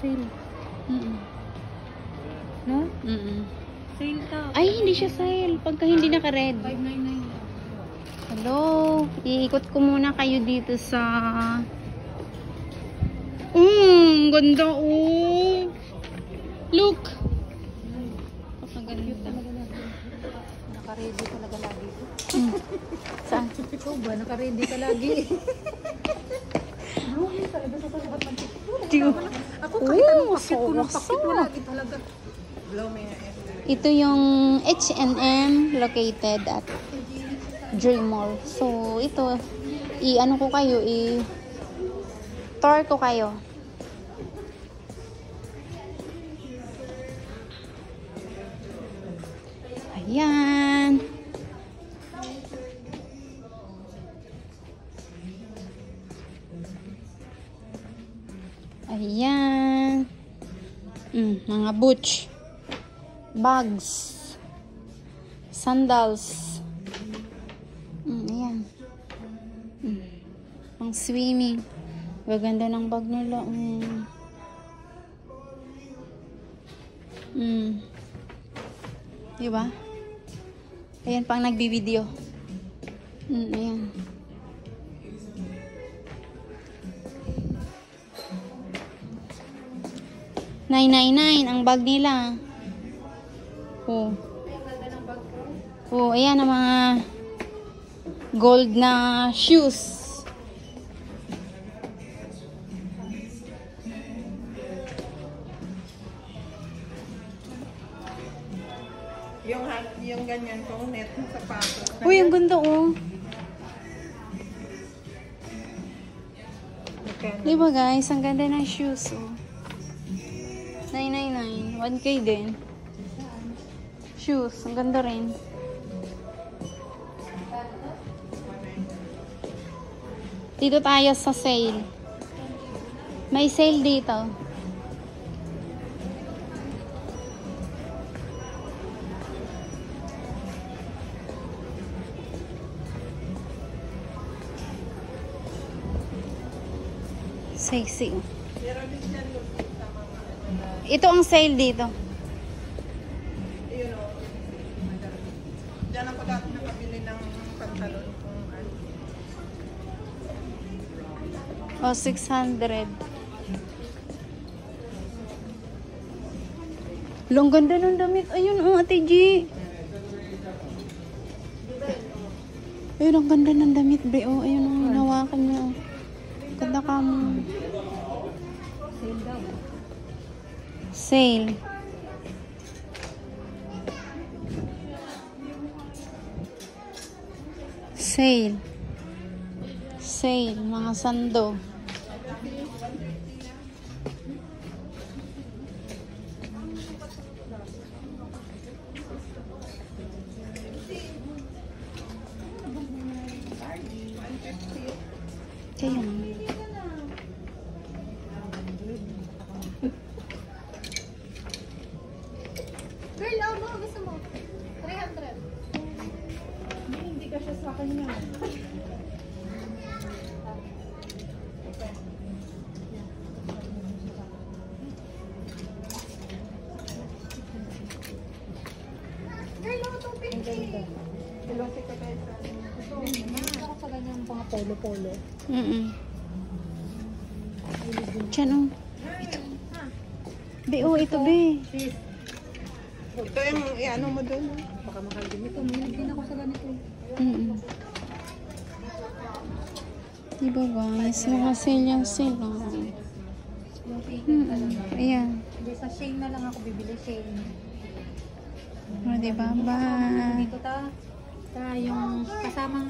sale. No? Sale to. Ay, hindi siya sale. Pagka hindi naka-red. 599. Hello. Iikot ko muna kayo dito sa... ganda oh. Look. Napakaganda. Naka-ready talaga lagi. Saan? Ikaw ba? Naka-ready ka lagi. Blooming talaga sa sasabat ng TikTok. Ako kahit anong pakit ko ng pakit mo lagi talaga. Blooming na Ito yung H&M located at Dream Mall. So, ito, i-ano ko kayo, i-tour ko kayo. Ayan. Ayan. Mga boots. Bags. Sandals. Ayan. Pang swimming. Gaganda ng bag nila. Diba? Ayan, pang nagbibideo. Ayan. $999 ang bag nila. Ayan ang mga gold na shoes. Yung ganyan kong net ng sapatos. Uy, ang ganda oh. Diba guys, ang ganda ng shoes oh. $999, 1K din. Shoes, ang ganda rin. Dito tayo sa sale. May sale dito. Sexy. Ito ang sale dito. Ayun o. Diyan ako dati nakabili ng pantalon kung ano. 600. Long ganda ng damit. Ayun Ate G. Ayun, ang ganda ng damit, bre. Ayun hinawakan niya. Ganda ka mo. Sale daw. Sale. Sale. Sale. Mga sando. Kaya Girl, ano gusto mo? 300. Hindi ka siya sa akin niya. Girl, ano itong pinky? Tulong si Kapay sa Ako sa ganyan mga polo-polo. Diyan oh. Ito. Be, ito be. Ito yung i-ano mo doon. Baka mahal din ito. Mahilig din ako sa ganito. Diba guys? Mga sale yan sila. Ayan. Hindi, sa Shane na lang ako bibili. Shane. Diba? Bye. Dito ta yung kasamang